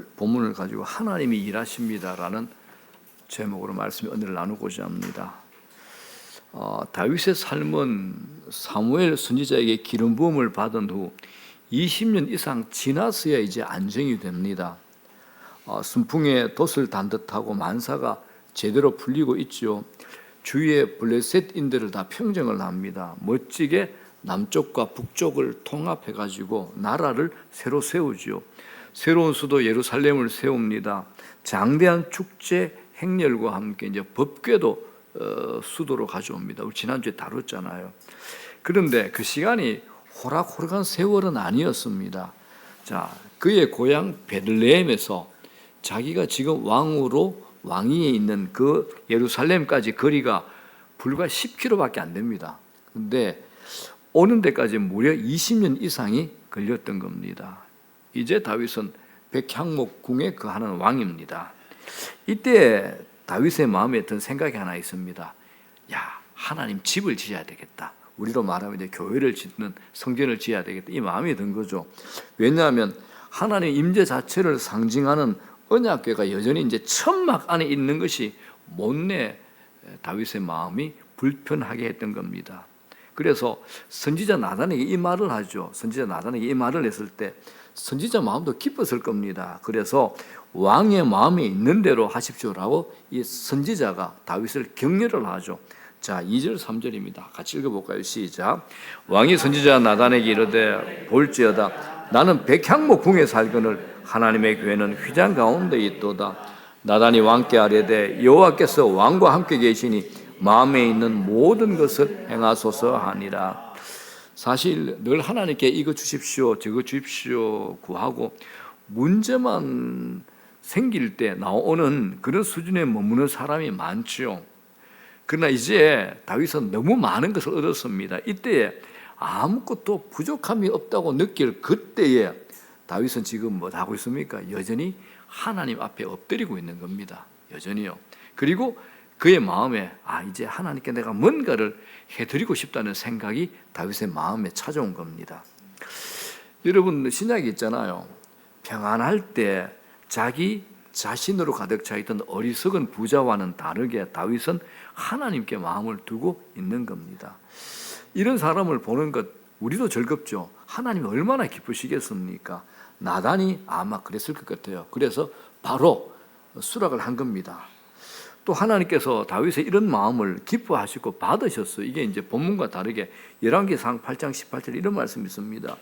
오늘 본문을 가지고 하나님이 일하십니다라는 제목으로 말씀을 오늘 나누고자 합니다. 다윗의 삶은 사무엘 선지자에게 기름 부음을 받은 후 20년 이상 지나서야 이제 안정이 됩니다. 순풍에 돛을 단 듯하고 만사가 제대로 풀리고 있죠. 주위의 블레셋인들을 다 평정을 합니다. 멋지게 남쪽과 북쪽을 통합해가지고 나라를 새로 세우죠. 새로운 수도 예루살렘을 세웁니다. 장대한 축제 행렬과 함께 이제 법궤도 수도로 가져옵니다. 우리 지난주에 다뤘잖아요. 그런데 그 시간이 호락호락한 세월은 아니었습니다. 자, 그의 고향 베들레헴에서 자기가 지금 왕위에 있는 그 예루살렘까지 거리가 불과 10km밖에 안 됩니다. 근데 오는 데까지 무려 20년 이상이 걸렸던 겁니다. 이제 다윗은 백향목궁에 거하는 왕입니다. 이때 다윗의 마음에 든 생각이 하나 있습니다. 야, 하나님 집을 지어야 되겠다. 우리로 말하면 이제 교회를 짓는 성전을 지어야 되겠다. 이 마음이 든 거죠. 왜냐하면 하나님 임재 자체를 상징하는 언약궤가 여전히 이제 천막 안에 있는 것이 못내 다윗의 마음이 불편하게 했던 겁니다. 그래서 선지자 나단에게 이 말을 하죠. 선지자 나단에게 이 말을 했을 때 선지자 마음도 기뻤을 겁니다. 그래서 왕의 마음에 있는 대로 하십시오라고 이 선지자가 다윗을 격려를 하죠. 자, 2절 3절입니다. 같이 읽어볼까요? 시작. 왕이 선지자 나단에게 이르되 볼지어다 나는 백향목궁에 살거늘 하나님의 교회는 휘장 가운데 있도다. 나단이 왕께 아뢰되 여호와께서 왕과 함께 계시니 마음에 있는 모든 것을 행하소서 하니라. 사실 늘 하나님께 이거 주십시오 저거 주십시오 구하고 문제만 생길 때 나오는 그런 수준에 머무는 사람이 많죠. 그러나 이제 다윗은 너무 많은 것을 얻었습니다. 이때에 아무것도 부족함이 없다고 느낄 그때에 다윗은 지금 뭐 하고 있습니까? 여전히 하나님 앞에 엎드리고 있는 겁니다. 여전히요. 그리고 그의 마음에 이제 하나님께 내가 뭔가를 해드리고 싶다는 생각이 다윗의 마음에 찾아온 겁니다. 여러분 신약이 있잖아요. 평안할 때 자기 자신으로 가득 차 있던 어리석은 부자와는 다르게 다윗은 하나님께 마음을 두고 있는 겁니다. 이런 사람을 보는 것 우리도 즐겁죠. 하나님이 얼마나 기쁘시겠습니까? 나단이 아마 그랬을 것 같아요. 그래서 바로 수락을 한 겁니다. 또 하나님께서 다윗의 이런 마음을 기뻐하시고 받으셨어요. 이게 이제 본문과 다르게 열왕기상 8장 18절 이런 말씀이 있습니다.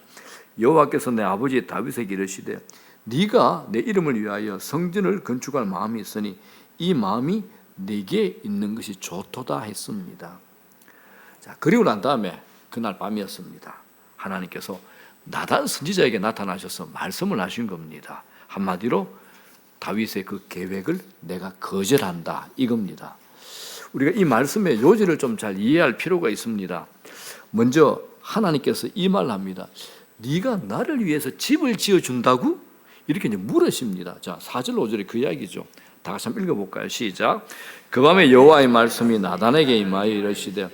여호와께서 내 아버지 다윗에게 이르시되 네가 내 이름을 위하여 성전을 건축할 마음이 있으니 이 마음이 네게 있는 것이 좋도다 했습니다. 자, 그리고 난 다음에 그날 밤이었습니다. 하나님께서 나단 선지자에게 나타나셔서 말씀을 하신 겁니다. 한마디로 다윗의 그 계획을 내가 거절한다 이겁니다. 우리가 이 말씀의 요지를 좀 잘 이해할 필요가 있습니다. 먼저 하나님께서 이 말을 합니다. 네가 나를 위해서 집을 지어준다고? 이렇게 이제 물으십니다. 자, 4절 5절에 그 이야기죠. 다 같이 한번 읽어볼까요? 시작. 그 밤에 여호와의 말씀이 나단에게 임하여 이르시되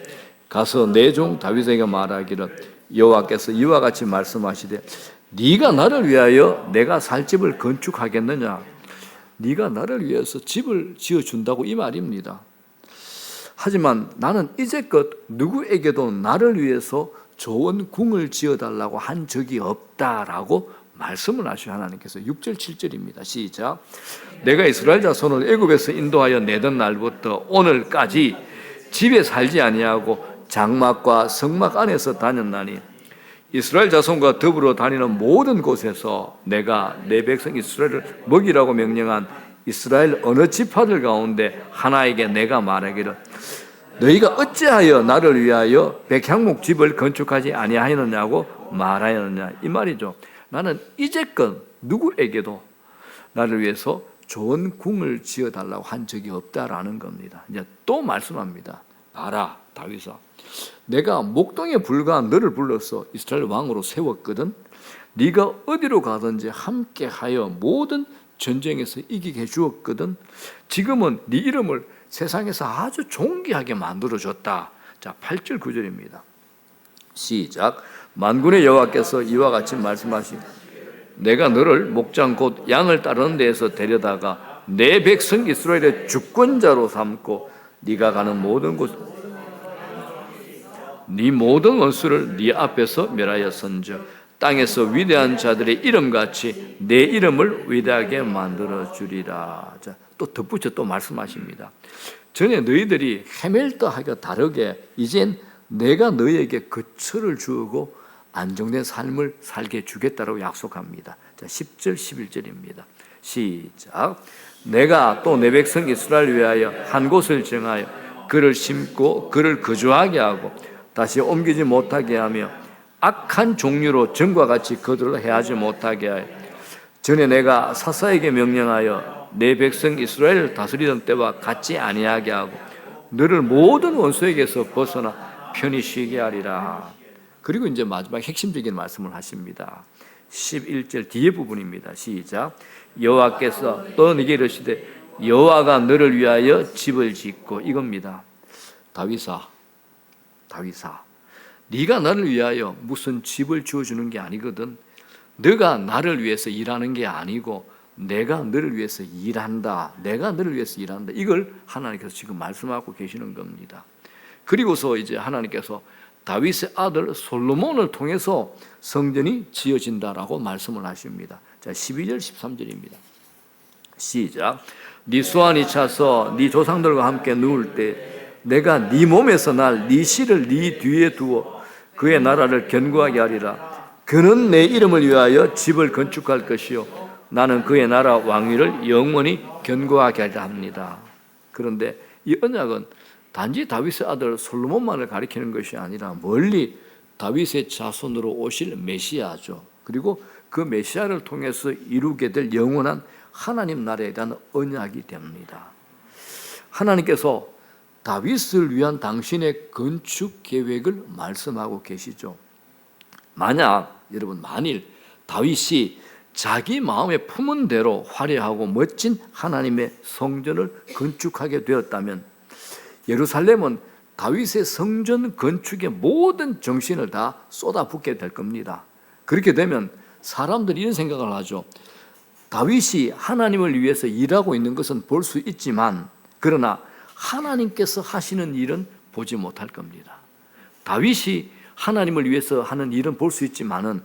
가서 내 종 다윗에게 말하기를 여호와께서 이와 같이 말씀하시되 네가 나를 위하여 내가 살 집을 건축하겠느냐? 네가 나를 위해서 집을 지어준다고 이 말입니다. 하지만 나는 이제껏 누구에게도 나를 위해서 좋은 궁을 지어달라고 한 적이 없다라고 말씀을 하시오. 하나님께서 6절 7절입니다. 시작. 내가 이스라엘 자손을 애굽에서 인도하여 내던 날부터 오늘까지 집에 살지 아니하고 장막과 성막 안에서 다녔나니 이스라엘 자손과 더불어 다니는 모든 곳에서 내가 내 백성 이스라엘을 먹이라고 명령한 이스라엘 어느 지파들 가운데 하나에게 내가 말하기를 너희가 어찌하여 나를 위하여 백향목 집을 건축하지 아니하였느냐고 말하였느냐 이 말이죠. 나는 이제껏 누구에게도 나를 위해서 좋은 궁을 지어달라고 한 적이 없다라는 겁니다. 이제 또 말씀합니다. 알아 다윗아 내가 목동에 불과한 너를 불러서 이스라엘 왕으로 세웠거든. 네가 어디로 가든지 함께하여 모든 전쟁에서 이기게 해주었거든. 지금은 네 이름을 세상에서 아주 존귀하게 만들어줬다. 자, 8절 9절입니다. 시작. 만군의 여호와께서 이와 같이 말씀하시니 내가 너를 목장 곧 양을 따르는 데에서 데려다가 내 백성 이스라엘의 주권자로 삼고 네가 가는 모든 곳 네 모든 원수를 네 앞에서 멸하여 선져 땅에서 위대한 자들의 이름같이 내 이름을 위대하게 만들어 주리라. 자, 또 덧붙여 또 말씀하십니다. 전에 너희들이 헤멜더하기와 다르게 이젠 내가 너희에게 거처를 주고 안정된 삶을 살게 주겠다라고 약속합니다. 자, 10절 11절입니다. 시작. 내가 또 내 백성 이스라엘 위하여 한 곳을 정하여 그를 심고 그를 거주하게 하고 다시 옮기지 못하게 하며 악한 종류로 전과 같이 그들을 해하지 못하게 하여 전에 내가 사사에게 명령하여 내 백성 이스라엘을 다스리던 때와 같지 아니하게 하고 너를 모든 원수에게서 벗어나 편히 쉬게 하리라. 그리고 이제 마지막 핵심적인 말씀을 하십니다. 11절 뒤에 부분입니다. 시작. 여호와께서 또 네게 이르시되 여호와가 너를 위하여 집을 짓고 이겁니다. 다윗아 네가 나를 위하여 무슨 집을 지어주는 게 아니거든. 너가 나를 위해서 일하는 게 아니고 내가 너를 위해서 일한다. 내가 너를 위해서 일한다. 이걸 하나님께서 지금 말씀하고 계시는 겁니다. 그리고서 이제 하나님께서 다윗의 아들 솔로몬을 통해서 성전이 지어진다라고 말씀을 하십니다. 자, 12절 13절입니다. 시작. 네 수완이 차서 네 조상들과 함께 누울 때 내가 네 몸에서 날 네 씨를 네 뒤에 두어 그의 나라를 견고하게 하리라. 그는 내 이름을 위하여 집을 건축할 것이요 나는 그의 나라 왕위를 영원히 견고하게 하리라 합니다. 그런데 이 언약은 단지 다윗의 아들 솔로몬만을 가리키는 것이 아니라 멀리 다윗의 자손으로 오실 메시아죠. 그리고 그 메시아를 통해서 이루게 될 영원한 하나님 나라에 대한 언약이 됩니다. 하나님께서 다윗을 위한 당신의 건축 계획을 말씀하고 계시죠. 만일 다윗이 자기 마음에 품은 대로 화려하고 멋진 하나님의 성전을 건축하게 되었다면 예루살렘은 다윗의 성전 건축의 모든 정신을 다 쏟아붓게 될 겁니다. 그렇게 되면 사람들이 이런 생각을 하죠. 다윗이 하나님을 위해서 일하고 있는 것은 볼 수 있지만 그러나 하나님께서 하시는 일은 보지 못할 겁니다. 다윗이 하나님을 위해서 하는 일은 볼 수 있지만은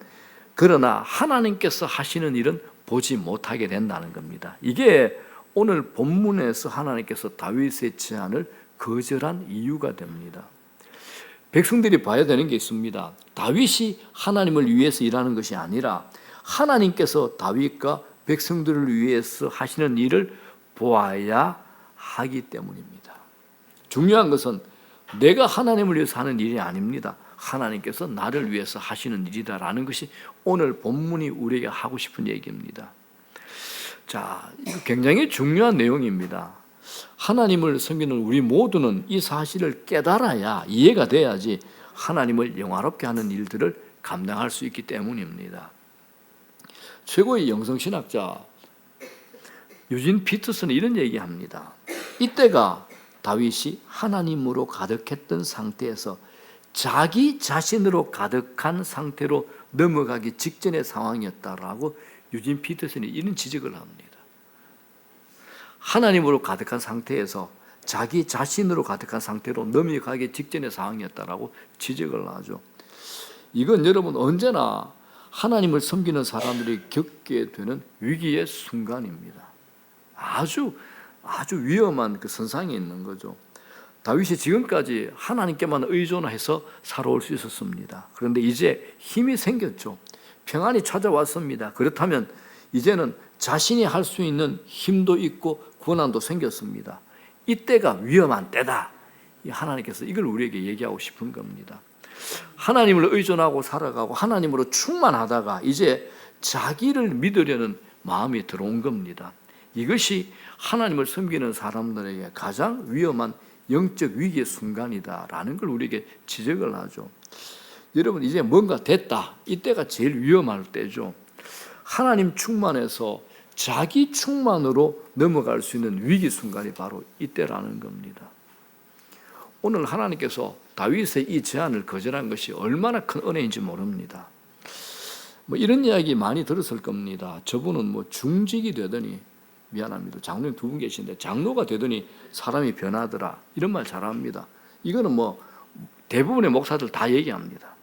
그러나 하나님께서 하시는 일은 보지 못하게 된다는 겁니다. 이게 오늘 본문에서 하나님께서 다윗의 제안을 거절한 이유가 됩니다. 백성들이 봐야 되는 게 있습니다. 다윗이 하나님을 위해서 일하는 것이 아니라 하나님께서 다윗과 백성들을 위해서 하시는 일을 보아야 하기 때문입니다. 중요한 것은 내가 하나님을 위해서 하는 일이 아닙니다. 하나님께서 나를 위해서 하시는 일이다라는 것이 오늘 본문이 우리에게 하고 싶은 얘기입니다. 자, 이거 굉장히 중요한 내용입니다. 하나님을 섬기는 우리 모두는 이 사실을 깨달아야 이해가 돼야지 하나님을 영화롭게 하는 일들을 감당할 수 있기 때문입니다. 최고의 영성신학자 유진 피터슨은 이런 얘기합니다. 이때가 다윗이 하나님으로 가득했던 상태에서 자기 자신으로 가득한 상태로 넘어가기 직전의 상황이었다라고 유진 피터슨이 이런 지적을 합니다. 하나님으로 가득한 상태에서 자기 자신으로 가득한 상태로 넘어가기 직전의 상황이었다라고 지적을 하죠. 이건 여러분 언제나 하나님을 섬기는 사람들이 겪게 되는 위기의 순간입니다. 아주 위험한 그 선상에 있는 거죠. 다윗이 지금까지 하나님께만 의존해서 살아올 수 있었습니다. 그런데 이제 힘이 생겼죠. 평안이 찾아왔습니다. 그렇다면 이제는 자신이 할 수 있는 힘도 있고 권한도 생겼습니다. 이때가 위험한 때다. 하나님께서 이걸 우리에게 얘기하고 싶은 겁니다. 하나님을 의존하고 살아가고 하나님으로 충만하다가 이제 자기를 믿으려는 마음이 들어온 겁니다. 이것이 하나님을 섬기는 사람들에게 가장 위험한 영적 위기의 순간이다라는 걸 우리에게 지적을 하죠. 여러분 이제 뭔가 됐다. 이때가 제일 위험할 때죠. 하나님 충만해서 자기 충만으로 넘어갈 수 있는 위기 순간이 바로 이때라는 겁니다. 오늘 하나님께서 다윗의 이 제안을 거절한 것이 얼마나 큰 은혜인지 모릅니다. 뭐 이런 이야기 많이 들었을 겁니다. 저분은 뭐 중직이 되더니, 미안합니다, 장로님 두 분 계신데 장로가 되더니 사람이 변하더라, 이런 말 잘합니다. 이거는 뭐 대부분의 목사들 다 얘기합니다.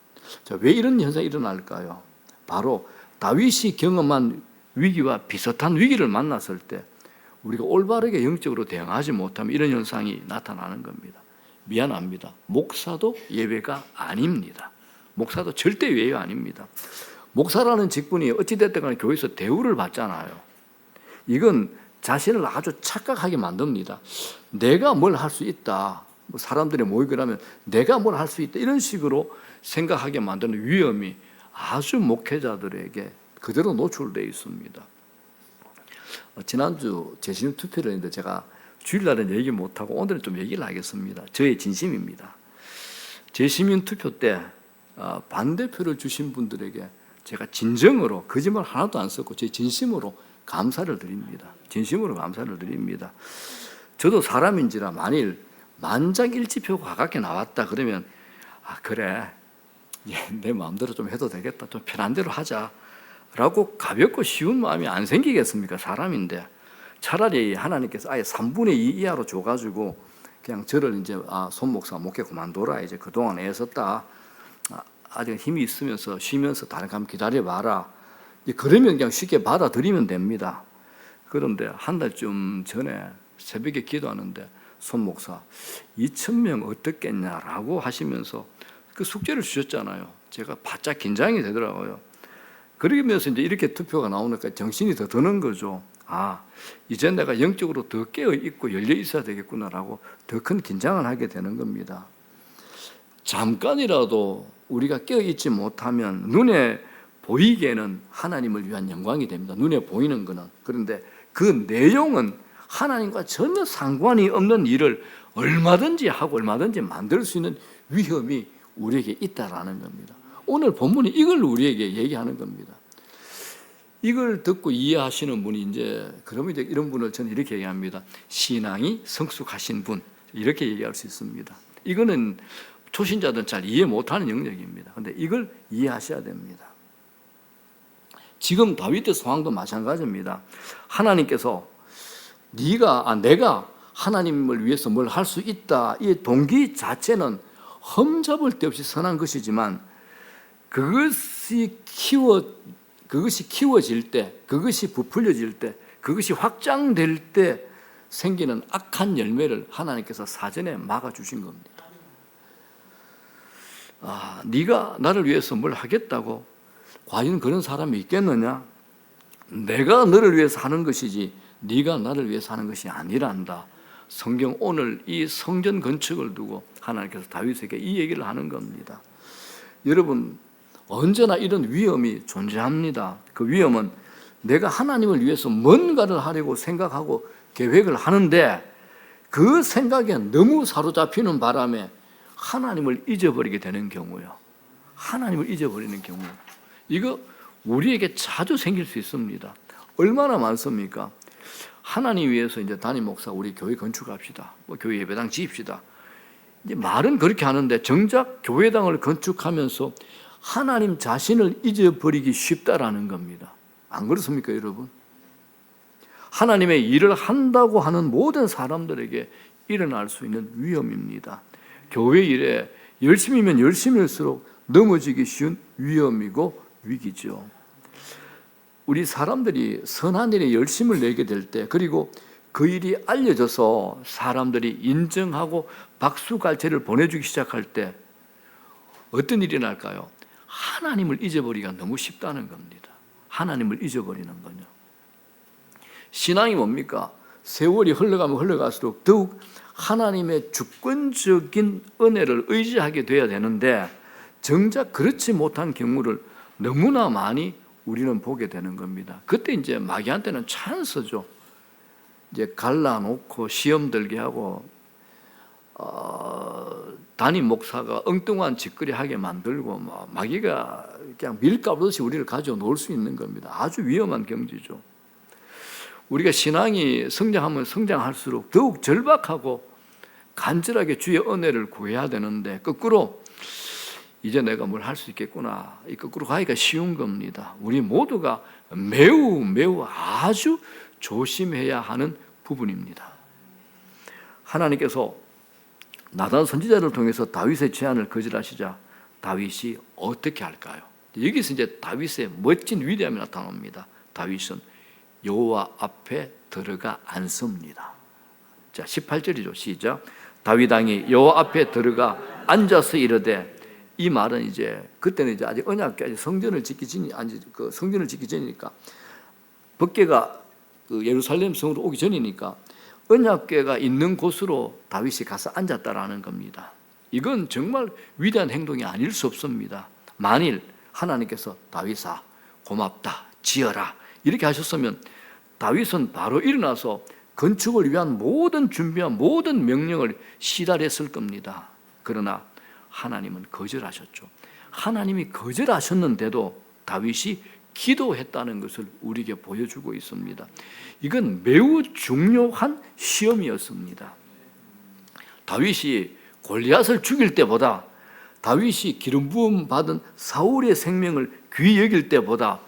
자, 왜 이런 현상이 일어날까요? 바로 다윗이 경험한 위기와 비슷한 위기를 만났을 때 우리가 올바르게 영적으로 대응하지 못하면 이런 현상이 나타나는 겁니다. 미안합니다, 목사도 예외가 아닙니다. 목사도 절대 예외가 아닙니다. 목사라는 직분이 어찌됐든 간에 교회에서 대우를 받잖아요. 이건 자신을 아주 착각하게 만듭니다. 내가 뭘 할 수 있다, 사람들이 모이고 하면 내가 뭘 할 수 있다, 이런 식으로 생각하게 만드는 위험이 아주 목회자들에게 그대로 노출되어 있습니다. 지난주 재심 투표를 했는데 제가 주일날은 얘기 못하고 오늘은 좀 얘기를 하겠습니다. 저의 진심입니다. 재심인 투표 때 반대표를 주신 분들에게 제가 진정으로 거짓말 하나도 안 썼고 제 진심으로 감사를 드립니다. 진심으로 감사를 드립니다. 저도 사람인지라 만일 만장일치표가 가깝게 나왔다 그러면 그래, 내 마음대로 좀 해도 되겠다, 좀 편한 대로 하자라고 가볍고 쉬운 마음이 안 생기겠습니까? 사람인데. 차라리 하나님께서 아예 3분의 2 이하로 줘가지고 그냥 저를 이제 손 목사 목회 그만둬라, 이제 그동안 애썼다, 아직 힘이 있으면서 쉬면서 다른 감 기다려봐라, 그러면 그냥 쉽게 받아들이면 됩니다. 그런데 한 달쯤 전에 새벽에 기도하는데 손 목사 2,000명 어떻겠냐라고 하시면서 그 숙제를 주셨잖아요. 제가 바짝 긴장이 되더라고요. 그러면서 이제 이렇게 투표가 나오니까 정신이 더 드는 거죠. 이제 내가 영적으로 더 깨어 있고 열려 있어야 되겠구나라고 더 큰 긴장을 하게 되는 겁니다. 잠깐이라도 우리가 깨어 있지 못하면 눈에 보이기에는 하나님을 위한 영광이 됩니다. 눈에 보이는 거는. 그런데 그 내용은 하나님과 전혀 상관이 없는 일을 얼마든지 하고 얼마든지 만들 수 있는 위험이 우리에게 있다라는 겁니다. 오늘 본문이 이걸 우리에게 얘기하는 겁니다. 이걸 듣고 이해하시는 분이 그러면 이런 분을 저는 이렇게 얘기합니다. 신앙이 성숙하신 분, 이렇게 얘기할 수 있습니다. 이거는 초신자들은 잘 이해 못하는 영역입니다. 그런데 이걸 이해하셔야 됩니다. 지금 다윗의 상황도 마찬가지입니다. 하나님께서 내가 하나님을 위해서 뭘 할 수 있다, 이 동기 자체는 흠잡을 데 없이 선한 것이지만 그것이 키워질 때, 그것이 부풀려질 때, 그것이 확장될 때 생기는 악한 열매를 하나님께서 사전에 막아주신 겁니다. 네가 나를 위해서 뭘 하겠다고? 과연 그런 사람이 있겠느냐? 내가 너를 위해서 하는 것이지 네가 나를 위해서 하는 것이 아니란다. 성경 오늘 이 성전 건축을 두고 하나님께서 다윗에게 이 얘기를 하는 겁니다. 여러분, 언제나 이런 위험이 존재합니다. 그 위험은 내가 하나님을 위해서 뭔가를 하려고 생각하고 계획을 하는데 그 생각에 너무 사로잡히는 바람에 하나님을 잊어버리게 되는 경우요. 하나님을 잊어버리는 경우. 이거 우리에게 자주 생길 수 있습니다. 얼마나 많습니까? 하나님 위해서 이제 담임 목사 우리 교회 건축합시다. 교회 예배당 지읍시다. 이제 말은 그렇게 하는데 정작 교회당을 건축하면서 하나님 자신을 잊어버리기 쉽다라는 겁니다. 안 그렇습니까, 여러분? 하나님의 일을 한다고 하는 모든 사람들에게 일어날 수 있는 위험입니다. 교회 일에 열심히면 열심일수록 넘어지기 쉬운 위험이고 위기죠. 우리 사람들이 선한 일에 열심을 내게 될 때, 그리고 그 일이 알려져서 사람들이 인정하고 박수갈채를 보내주기 시작할 때 어떤 일이 날까요? 하나님을 잊어버리기가 너무 쉽다는 겁니다. 하나님을 잊어버리는 거죠. 신앙이 뭡니까? 세월이 흘러가면 흘러갈수록 더욱 하나님의 주권적인 은혜를 의지하게 돼야 되는데 정작 그렇지 못한 경우를 너무나 많이 우리는 보게 되는 겁니다. 그때 이제 마귀한테는 찬스죠. 이제 갈라놓고 시험 들게 하고 담임 목사가 엉뚱한 짓거리 하게 만들고 마귀가 그냥 밀가루듯이 우리를 가지고 놀 수 있는 겁니다. 아주 위험한 경지죠. 우리가 신앙이 성장하면 성장할수록 더욱 절박하고 간절하게 주의 은혜를 구해야 되는데 거꾸로 이제 내가 뭘 할 수 있겠구나. 이 거꾸로 가기가 쉬운 겁니다. 우리 모두가 매우 아주 조심해야 하는 부분입니다. 하나님께서 나단 선지자를 통해서 다윗의 제안을 거절하시자 다윗이 어떻게 할까요? 여기서 이제 다윗의 멋진 위대함이 나타납니다. 다윗은 여호와 앞에 들어가 앉습니다. 자, 18절이죠. 시작. 다윗 왕이 여호와 앞에 들어가 앉아서 이르되, 이 말은 이제 그때는 이제 아직 언약궤 성전을 짓기 전이니까 법궤가 그 예루살렘 성으로 오기 전이니까 언약궤가 있는 곳으로 다윗이 가서 앉았다라는 겁니다. 이건 정말 위대한 행동이 아닐 수 없습니다. 만일 하나님께서 다윗아 고맙다 지어라 이렇게 하셨으면 다윗은 바로 일어나서 건축을 위한 모든 준비한 모든 명령을 시달했을 겁니다. 그러나 하나님은 거절하셨죠. 하나님이 거절하셨는데도 다윗이 기도했다는 것을 우리에게 보여주고 있습니다. 이건 매우 중요한 시험이었습니다. 다윗이 골리앗을 죽일 때보다, 다윗이 기름 부음 받은 사울의 생명을 귀히 여길 때보다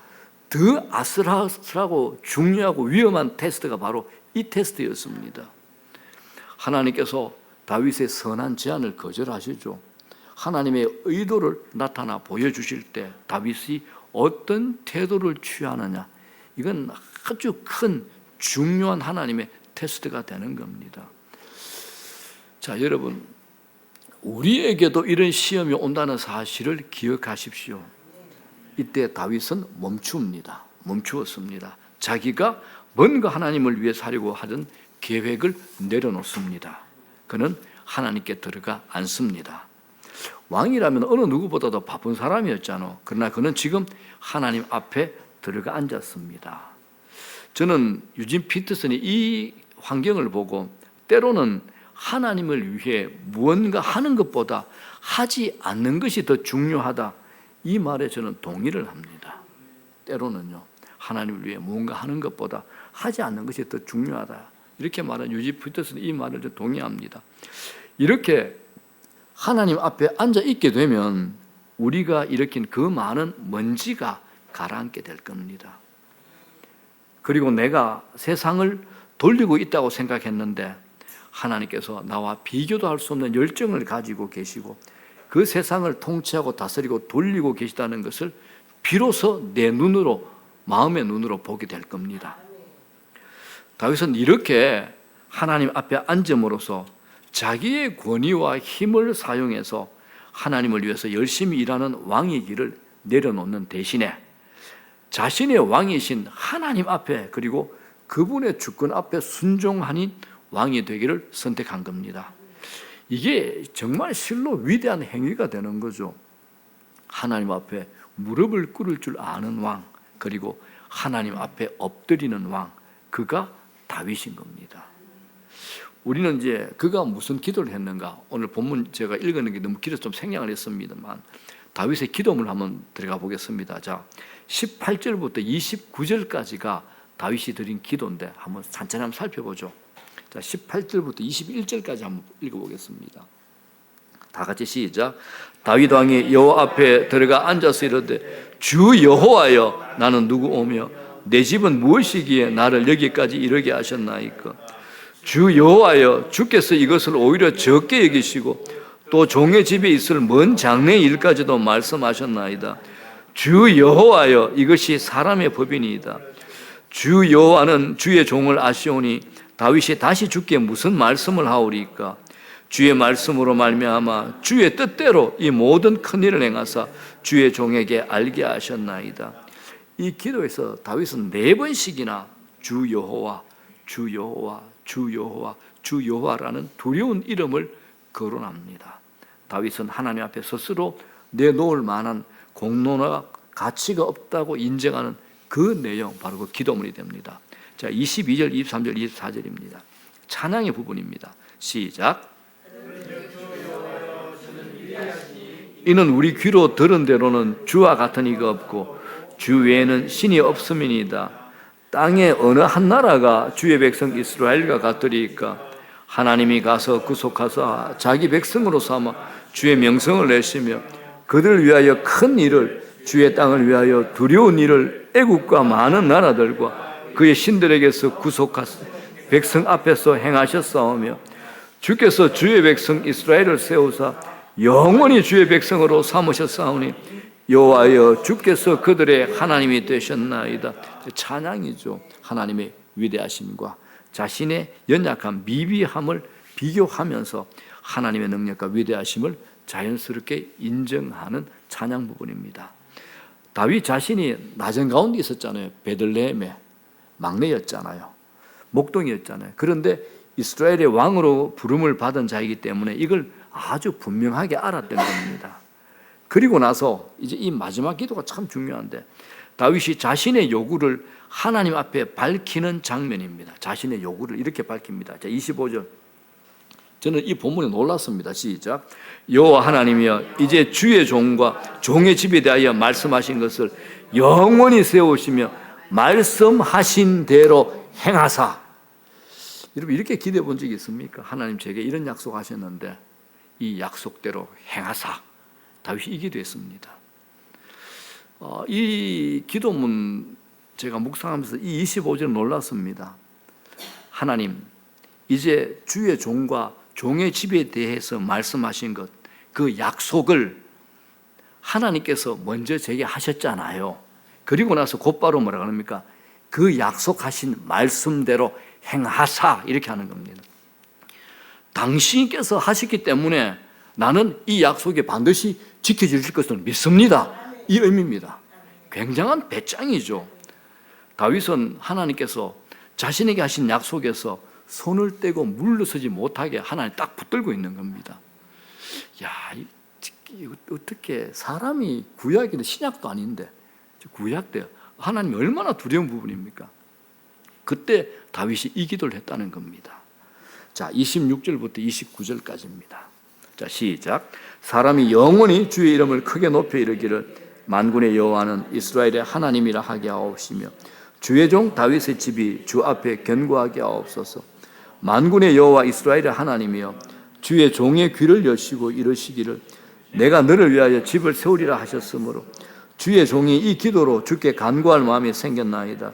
더 아슬아슬하고 중요하고 위험한 테스트가 바로 이 테스트였습니다. 하나님께서 다윗의 선한 제안을 거절하시죠. 하나님의 의도를 나타나 보여주실 때 다윗이 어떤 태도를 취하느냐, 이건 아주 큰 중요한 하나님의 테스트가 되는 겁니다. 자, 여러분, 우리에게도 이런 시험이 온다는 사실을 기억하십시오. 이때 다윗은 멈추었습니다. 자기가 뭔가 하나님을 위해서 하려고 하던 계획을 내려놓습니다. 그는 하나님께 들어가 앉습니다. 왕이라면 어느 누구보다도 바쁜 사람이었잖아. 그러나 그는 지금 하나님 앞에 들어가 앉았습니다. 저는 유진 피터슨이 이 환경을 보고 때로는 하나님을 위해 무언가 하는 것보다 하지 않는 것이 더 중요하다, 이 말에 저는 동의를 합니다. 때로는요, 하나님을 위해 무언가 하는 것보다 하지 않는 것이 더 중요하다, 이렇게 말한 유진 피터슨이 이 말을 좀 동의합니다. 이렇게 하나님 앞에 앉아 있게 되면 우리가 일으킨 그 많은 먼지가 가라앉게 될 겁니다. 그리고 내가 세상을 돌리고 있다고 생각했는데 하나님께서 나와 비교도 할 수 없는 열정을 가지고 계시고 그 세상을 통치하고 다스리고 돌리고 계시다는 것을 비로소 내 눈으로, 마음의 눈으로 보게 될 겁니다. 다윗은 이렇게 하나님 앞에 앉음으로써 자기의 권위와 힘을 사용해서 하나님을 위해서 열심히 일하는 왕의 길을 내려놓는 대신에 자신의 왕이신 하나님 앞에, 그리고 그분의 주권 앞에 순종하는 왕이 되기를 선택한 겁니다. 이게 정말 실로 위대한 행위가 되는 거죠. 하나님 앞에 무릎을 꿇을 줄 아는 왕, 그리고 하나님 앞에 엎드리는 왕, 그가 다윗인 겁니다. 우리는 이제 그가 무슨 기도를 했는가, 오늘 본문 제가 읽는 게 너무 길어서 좀 생략을 했습니다만 다윗의 기도문을 한번 들어가 보겠습니다. 자, 18절부터 29절까지가 다윗이 드린 기도인데 한번 천천히 한번 살펴보죠. 자, 18절부터 21절까지 한번 읽어보겠습니다. 다 같이 시작. 다윗 왕이 여호와 앞에 들어가 앉아서 이르되, 주 여호와여, 나는 누구오며 내 집은 무엇이기에 나를 여기까지 이르게 하셨나이까? 주 여호와여, 주께서 이것을 오히려 적게 여기시고 또 종의 집에 있을 먼 장래의 일까지도 말씀하셨나이다. 주 여호와여, 이것이 사람의 법이니이다. 주 여호와는 주의 종을 아시오니 다윗이 다시 주께 무슨 말씀을 하오리까? 주의 말씀으로 말미암아 주의 뜻대로 이 모든 큰 일을 행하사 주의 종에게 알게 하셨나이다. 이 기도에서 다윗은 4번씩이나 주 여호와, 주 여호와, 주 여호와, 주 여호와라는 두려운 이름을 거론합니다. 다윗은 하나님 앞에 스스로 내놓을 만한 공로나 가치가 없다고 인정하는 그 내용, 바로 그 기도문이 됩니다. 자, 22절, 23절, 24절입니다. 찬양의 부분입니다. 시작. 이는 우리 귀로 들은 대로는 주와 같은 이가 없고 주 외에는 신이 없음이니이다. 땅의 어느 한 나라가 주의 백성 이스라엘과 같으리이까? 하나님이 가서 구속하사 자기 백성으로 삼아 주의 명성을 내시며 그들을 위하여 큰 일을, 주의 땅을 위하여 두려운 일을 애국과 많은 나라들과 그의 신들에게서 구속하사 백성 앞에서 행하셨사오며, 주께서 주의 백성 이스라엘을 세우사 영원히 주의 백성으로 삼으셨사오니 여호와여 주께서 그들의 하나님이 되셨나이다. 찬양이죠. 하나님의 위대하심과 자신의 연약한 미비함을 비교하면서 하나님의 능력과 위대하심을 자연스럽게 인정하는 찬양 부분입니다. 다윗 자신이 나전 가운데 있었잖아요. 베들레헴의 막내였잖아요. 목동이었잖아요. 그런데 이스라엘의 왕으로 부름을 받은 자이기 때문에 이걸 아주 분명하게 알았던 겁니다. 그리고 나서 이제 이 마지막 기도가 참 중요한데, 다윗이 자신의 요구를 하나님 앞에 밝히는 장면입니다. 자신의 요구를 이렇게 밝힙니다. 자, 25절. 저는 이 본문에 놀랐습니다. 시작. 여호와 하나님이여 이제 주의 종과 종의 집에 대하여 말씀하신 것을 영원히 세우시며 말씀하신 대로 행하사. 여러분 이렇게 기대해 본 적이 있습니까? 하나님 제게 이런 약속하셨는데 이 약속대로 행하사. 다윗이 이 기도했습니다. 이 기도문 제가 묵상하면서 이 25절 놀랐습니다. 하나님 이제 주의 종과 종의 집에 대해서 말씀하신 것, 그 약속을 하나님께서 먼저 제게 하셨잖아요. 그리고 나서 곧바로 뭐라 합니까? 그 약속하신 말씀대로 행하사, 이렇게 하는 겁니다. 당신께서 하셨기 때문에 나는 이 약속이 반드시 지켜질 것을 믿습니다. 이 의미입니다. 굉장한 배짱이죠. 다윗은 하나님께서 자신에게 하신 약속에서 손을 떼고 물러서지 못하게 하나님 딱 붙들고 있는 겁니다. 야, 어떻게 사람이 구약인데 신약도 아닌데 구약 때 하나님이 얼마나 두려운 부분입니까? 그때 다윗이 이 기도를 했다는 겁니다. 자, 26절부터 29절까지입니다. 자, 시작. 사람이 영원히 주의 이름을 크게 높여 이르기를 만군의 여호와는 이스라엘의 하나님이라 하게 하옵시며 주의 종 다윗의 집이 주 앞에 견고하게 하옵소서. 만군의 여호와 이스라엘의 하나님이여 주의 종의 귀를 여시고 이르시기를 내가 너를 위하여 집을 세우리라 하셨으므로 주의 종이 이 기도로 주께 간구할 마음이 생겼나이다.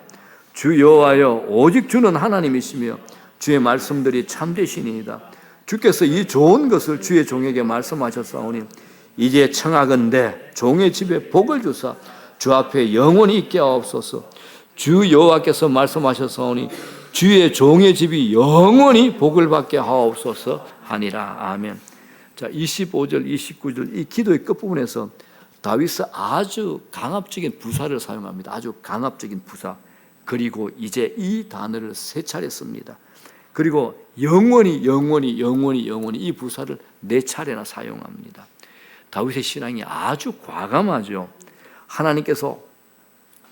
주 여호와여 오직 주는 하나님이시며 주의 말씀들이 참되시니이다. 주께서 이 좋은 것을 주의 종에게 말씀하셨사오니 이제 청하건대 종의 집에 복을 주사 주 앞에 영원히 있게 하옵소서. 주 여호와께서 말씀하셨사오니 주의 종의 집이 영원히 복을 받게 하옵소서 하니라. 아멘. 자, 25절, 29절 이 기도의 끝부분에서 다윗은 아주 강압적인 부사를 사용합니다. 아주 강압적인 부사. 그리고 이제 이 단어를 세 차례 씁니다. 그리고 영원히 이 부사를 네 차례나 사용합니다. 다윗의 신앙이 아주 과감하죠. 하나님께서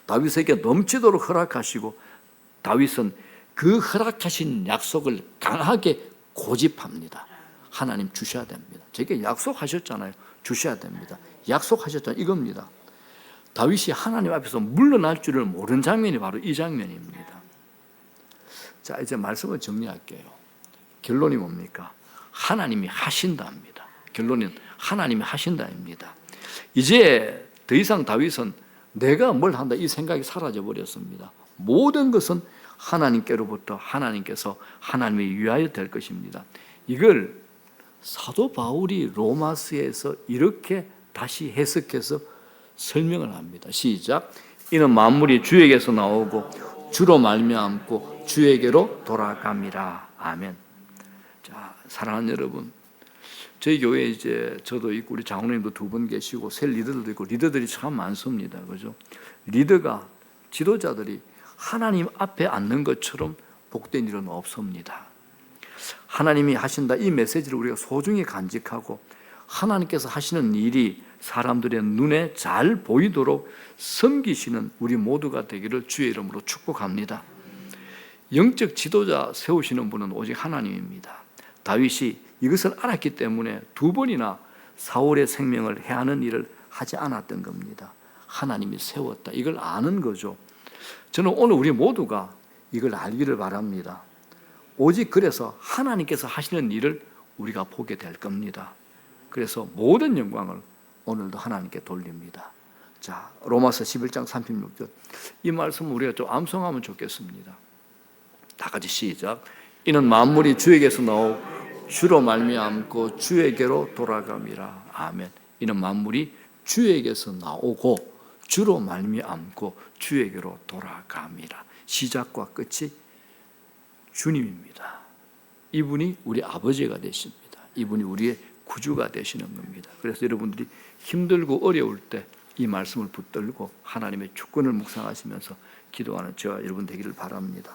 다윗에게 넘치도록 허락하시고 다윗은 그 허락하신 약속을 강하게 고집합니다. 하나님 주셔야 됩니다. 제게 약속하셨잖아요. 주셔야 됩니다. 약속하셨잖아요. 이겁니다. 다윗이 하나님 앞에서 물러날 줄을 모르는 장면이 바로 이 장면입니다. 자, 이제 말씀을 정리할게요. 결론이 뭡니까? 하나님이 하신다입니다. 결론은 하나님이 하신다입니다. 이제 더 이상 다윗은 내가 뭘 한다 이 생각이 사라져 버렸습니다. 모든 것은 하나님께로부터 하나님께서 하나님이 위하여 될 것입니다. 이걸 사도 바울이 로마서에서 이렇게 다시 해석해서 설명을 합니다. 시작. 이는 만물이 주에게서 나오고 주로 말미암고 주에게로 돌아갑니다. 아멘. 자, 사랑하는 여러분, 저희 교회에 이제 저도 있고 우리 장로님도 두 분 계시고 새 리더들도 있고 리더들이 참 많습니다. 그죠? 리더가 지도자들이 하나님 앞에 앉는 것처럼 복된 일은 없습니다. 하나님이 하신다 이 메시지를 우리가 소중히 간직하고 하나님께서 하시는 일이 사람들의 눈에 잘 보이도록 섬기시는 우리 모두가 되기를 주의 이름으로 축복합니다. 영적 지도자 세우시는 분은 오직 하나님입니다. 다윗이 이것을 알았기 때문에 두 번이나 사울의 생명을 해하는 일을 하지 않았던 겁니다. 하나님이 세웠다. 이걸 아는 거죠. 저는 오늘 우리 모두가 이걸 알기를 바랍니다. 오직 그래서 하나님께서 하시는 일을 우리가 보게 될 겁니다. 그래서 모든 영광을 오늘도 하나님께 돌립니다. 자, 로마서 11장 36절. 이 말씀 우리가 좀 암송하면 좋겠습니다. 다 같이 시작. 이는 만물이 주에게서 나오고 주로 말미암고 주에게로 돌아감이라. 아멘. 이는 만물이 주에게서 나오고 주로 말미암고 주에게로 돌아감이라. 시작과 끝이 주님입니다. 이분이 우리 아버지가 되십니다. 이분이 우리의 구주가 되시는 겁니다. 그래서 여러분들이 힘들고 어려울 때 이 말씀을 붙들고 하나님의 주권을 묵상하시면서 기도하는 저와 여러분 되기를 바랍니다.